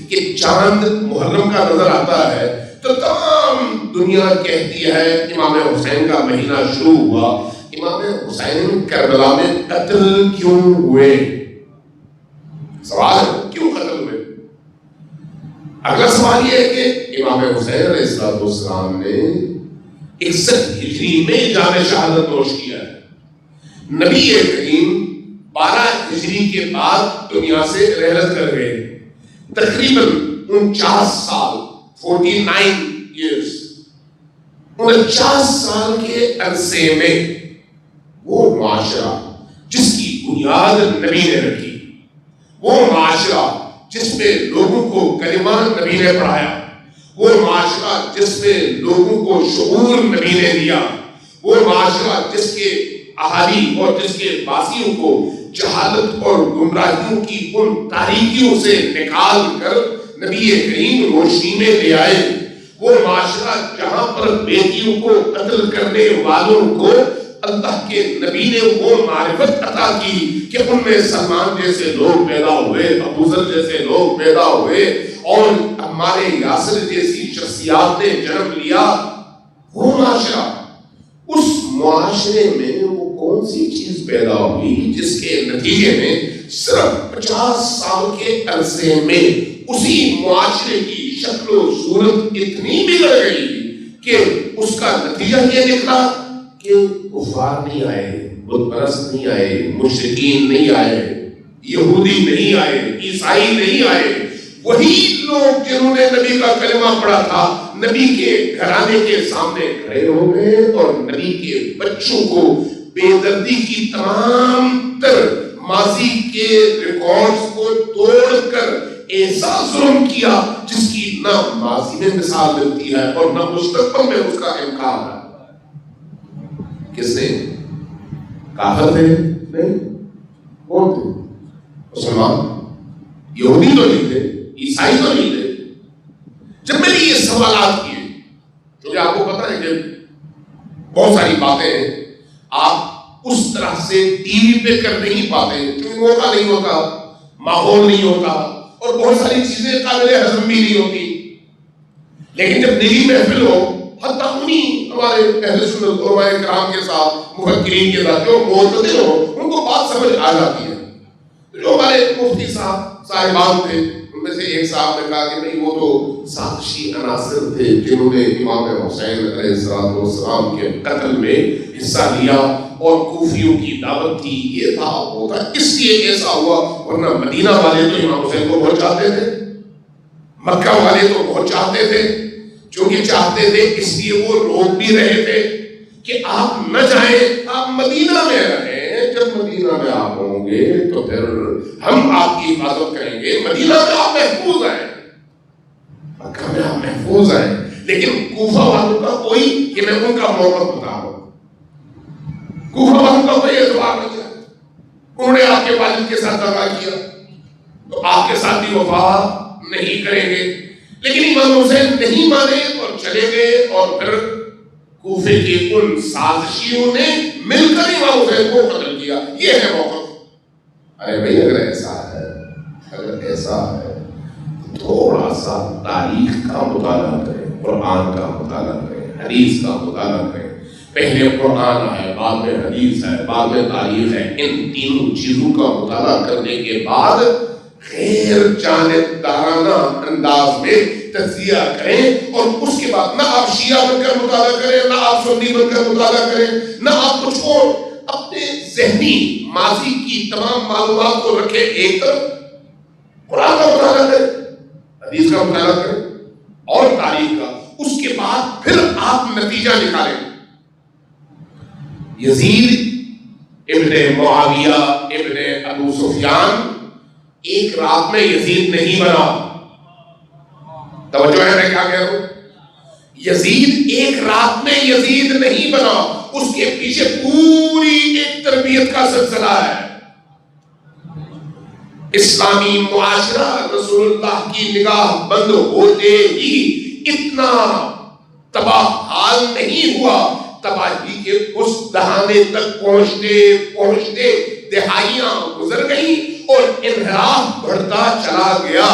کہ چاند محرم کا نظر آتا ہے تو تمام دنیا کہتی ہے امام حسین کا مہینہ شروع ہوا. امام حسین کربلا میں قتل کیوں ہوئے؟ سوال کیوں قتل ہوئے؟ اگلا سوال یہ ہے کہ امام حسین علیہ السلام نے 61 ہجری میں جام شہادت نوش کیا ہے. نبی کریم 12 ہجری کے بعد دنیا سے رحلت کر گئے. تقریباً 49 سال 49 years 49 سال کے عرصے میں وہ معاشرہ جس کی بنیاد نبی نے رکھی، وہ معاشرہ جس میں لوگوں کو کلمہ نبی نے پڑھایا، وہ معاشرہ جس میں لوگوں کو شعور نبی نے دیا، وہ معاشرہ جس کے اہالی اور جس کے باسیوں کو جہالت اور گمراہیوں کی ان تاریکیوں سے نکال کر نبی کریم روشنی میں لے آئے، وہ معاشرہ جہاں پر بیٹیوں کو قتل کرنے والوں کو اللہ کے نبی نے وہ معرفت عطا کی کہ ان میں سلمان جیسے لوگ پیدا ہوئے، ابو ذر جیسے لوگ پیدا ہوئے اور ہمارے یاسر جیسی شخصیات نے جنم لیا. وہ معاشرہ، اس معاشرے میں وہ کون سی چیز پیدا ہوئی جس کے نتیجے میں صرف 50 سال کے عرصے میں اسی معاشرے کی شکل و صورت اتنی بگڑ گئی کہ اس کا نتیجہ یہ نکلا کہ کفار نہیں آئے، بت پرست نہیں آئے، مشرکین نہیں آئے، یہودی نہیں آئے، عیسائی نہیں آئے. وہی لوگ جنہوں نے نبی کا کلمہ پڑھا تھا نبی کے گھرانے کے سامنے کھڑے ہو گئے اور نبی کے بچوں کو بے دردی کی تمام تر ماضی کے ریکارڈز کو توڑ کر ایسا ظلم کیا جس کی نہ ماضی میں مثال ملتی ہے اور نہ مستقبل میں اس کا امکان ہے. کس نے؟ کافر تھے؟ نہیں. کون تھے؟ مسلمان. یہودی تو نہیں تھے، عیسائی تو نہیں تھے. جب میں نے یہ سوالات کیے، کیونکہ آپ کو پتا ہے کہ بہت ساری باتیں آپ اس طرح سے ٹی وی پہ کر نہیں پاتے کیونکہ موقع نہیں ہوتا، ماحول نہیں ہوتا اور بہت ساری چیزیں قابل ہضم بھی نہیں ہوتی. لیکن جب نجی محفل ہو، حتیٰ انہیں ہمارے اہل سنت علماء کرام کے ساتھ، مفکرین کے ساتھ جو معتدل ہو، ان کو بات سمجھ آ جاتی ہے. جو ہمارے مفتی صاحبان تھے، ان میں سے ایک صاحب نے کہا کہ نہیں وہ تو سازشی عناصر تھے جنہوں نے امام حسین علیہ السلام کے قتل میں حصہ لیا اور کوفیوں کی دعوت تھی، یہ تھا وہ تھا، اس لیے ایسا ہوا. ورنہ مدینہ والے تو امام حسین کو بہت چاہتے تھے، مکہ والے تو بہت چاہتے تھے. چونکہ چاہتے تھے اس لیے وہ روک بھی رہے تھے کہ آپ نہ جائیں، آپ مدینہ میں رہیں. جب مدینہ میں آپ ہوں گے تو پھر ہم آپ کی حفاظت کریں گے. مدینہ میں آپ محفوظ ہیں، مکہ میں آپ محفوظ ہیں. لیکن کوفہ والوں کا کوئی، کہ میں ان کا موقف بتا رہا ہوں، کوفہ والوں کا کوئی اعتبار نہیں ہے. انہوں نے آپ کے والد کے ساتھ دغا کیا تو آپ کے ساتھ بھی وفا نہیں کریں گے. لیکن امام حسین نہیں مانے اور چلے گئے اور پھر کوفے کے ان سازشیوں نے مل کر امام حسین کو قتل کیا. یہ ہے موقف. ارے بھائی اگر ایسا ہے تھوڑا سا تاریخ کا مطالعہ کریں، قرآن کا مطالعہ کریں، حدیث کا مطالعہ کریں. پہلے قرآن ہے، بعد میں حدیث ہے، بعد میں تاریخ ہے. ان تینوں چیزوں کا مطالعہ کرنے کے بعد غیر جانبدارانہ انداز میں تجزیہ کریں اور اس کے بعد نہ آپ شیعہ بن کر مطالعہ کریں، نہ آپ سنی بن کر مطالعہ کریں، نہ آپ کچھ اور اپنے ذہنی ماضی کی تمام معلومات کو رکھیں ایک طرف، قرآن کا مطالعہ کریں، حدیث کا مطالعہ کریں اور تاریخ کا. اس کے بعد پھر آپ نتیجہ نکالیں. یزید ابن معاویہ ابن ابو سفیان ایک رات میں یزید نہیں بنا. توجہ ہے میں کیا کہہ رہا ہوں؟ یزید ایک رات میں یزید نہیں بنا، اس کے پیچھے پوری ایک تربیت کا سلسلہ ہے. اسلامی معاشرہ رسول اللہ کی نگاہ بند ہوتے ہی اتنا تباہ حال نہیں ہوا. تباہی کے اس دہانے تک پہنچتے دہائیاں گزر گئیں اور انحراف بڑھتا چلا گیا.